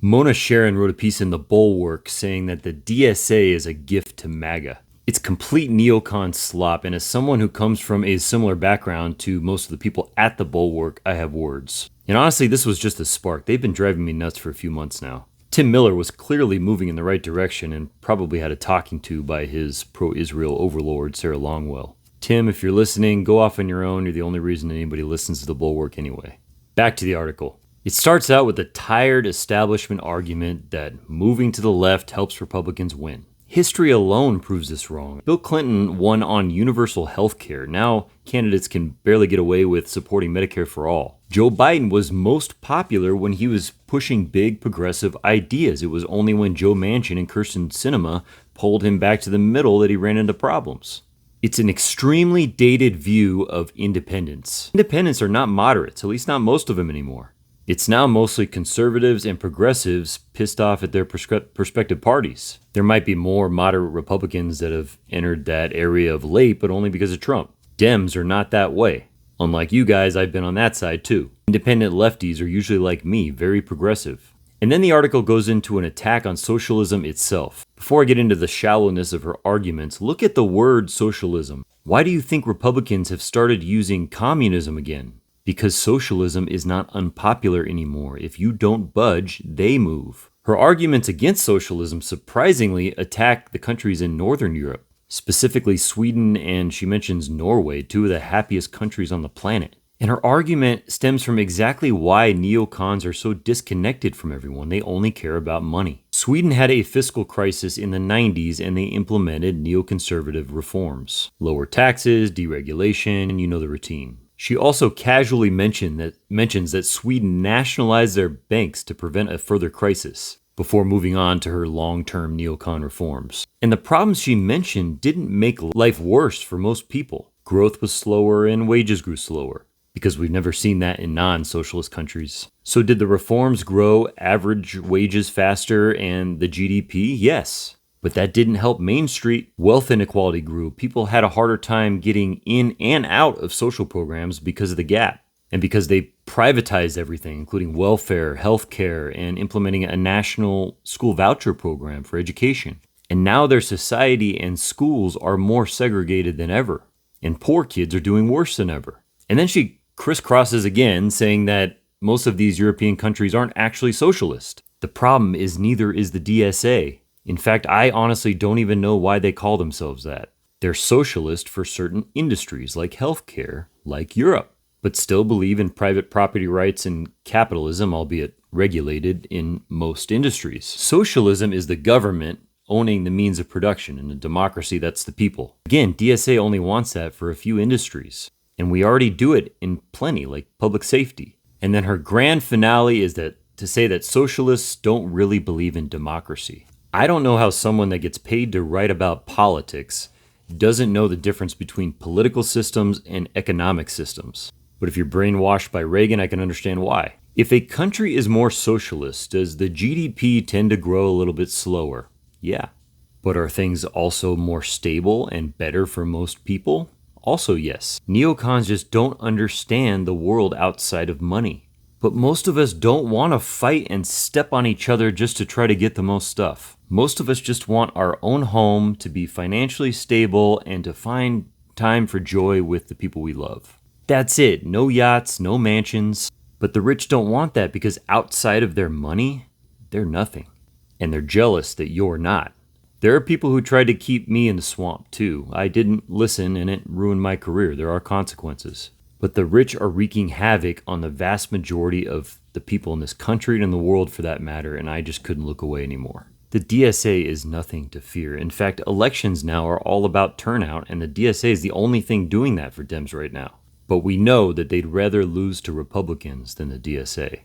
Mona Sharon wrote a piece in the Bulwark saying that the DSA is a gift to MAGA. It's complete neocon slop, and as someone who comes from a similar background to most of the people at the Bulwark, I have words. And honestly, this was just a spark. They've been driving me nuts for a few months now. Tim Miller was clearly moving in the right direction and probably had a talking to by his pro-Israel overlord, Sarah Longwell. Tim, if you're listening, go off on your own. You're the only reason anybody listens to the Bulwark anyway. Back to the article. It starts out with a tired establishment argument that moving to the left helps Republicans win. History alone proves this wrong. Bill Clinton won on universal health care. Now candidates can barely get away with supporting Medicare for all. Joe Biden was most popular when he was pushing big progressive ideas. It was only when Joe Manchin and Kyrsten Sinema pulled him back to the middle that he ran into problems. It's an extremely dated view of independents. Independents are not moderates, at least not most of them anymore. It's now mostly conservatives and progressives pissed off at their prospective parties. There might be more moderate Republicans that have entered that area of late, but only because of Trump. Dems are not that way. Unlike you guys, I've been on that side too. Independent lefties are usually like me, very progressive. And then the article goes into an attack on socialism itself. Before I get into the shallowness of her arguments, look at the word socialism. Why do you think Republicans have started using communism again? Because socialism is not unpopular anymore. If you don't budge, they move. Her arguments against socialism surprisingly attack the countries in Northern Europe, specifically Sweden, and she mentions Norway, two of the happiest countries on the planet. And her argument stems from exactly why neocons are so disconnected from everyone. They only care about money. Sweden had a fiscal crisis in the 90s and they implemented neoconservative reforms. Lower taxes, deregulation, and you know the routine. She also casually mentions that Sweden nationalized their banks to prevent a further crisis, before moving on to her long-term neocon reforms. And the problems she mentioned didn't make life worse for most people. Growth was slower and wages grew slower, because we've never seen that in non-socialist countries. So did the reforms grow average wages faster and the GDP? Yes. But that didn't help Main Street. Wealth inequality grew. People had a harder time getting in and out of social programs because of the gap. And because they privatized everything, including welfare, healthcare, and implementing a national school voucher program for education. And now their society and schools are more segregated than ever. And poor kids are doing worse than ever. And then she crisscrosses again, saying that most of these European countries aren't actually socialist. The problem is neither is the DSA. In fact, I honestly don't even know why they call themselves that. They're socialist for certain industries like healthcare, like Europe, but still believe in private property rights and capitalism, albeit regulated in most industries. Socialism is the government owning the means of production, and a democracy, that's the people. Again, DSA only wants that for a few industries, and we already do it in plenty, like public safety. And then her grand finale is that to say that socialists don't really believe in democracy. I don't know how someone that gets paid to write about politics doesn't know the difference between political systems and economic systems. But if you're brainwashed by Reagan, I can understand why. If a country is more socialist, does the GDP tend to grow a little bit slower? Yeah. But are things also more stable and better for most people? Also yes. Neocons just don't understand the world outside of money. But most of us don't want to fight and step on each other just to try to get the most stuff. Most of us just want our own home, to be financially stable, and to find time for joy with the people we love. That's it. No yachts, no mansions. But the rich don't want that because outside of their money, they're nothing. And they're jealous that you're not. There are people who tried to keep me in the swamp too. I didn't listen and it ruined my career. There are consequences. But the rich are wreaking havoc on the vast majority of the people in this country and in the world for that matter, and I just couldn't look away anymore. The DSA is nothing to fear. In fact, elections now are all about turnout, and the DSA is the only thing doing that for Dems right now. But we know that they'd rather lose to Republicans than the DSA.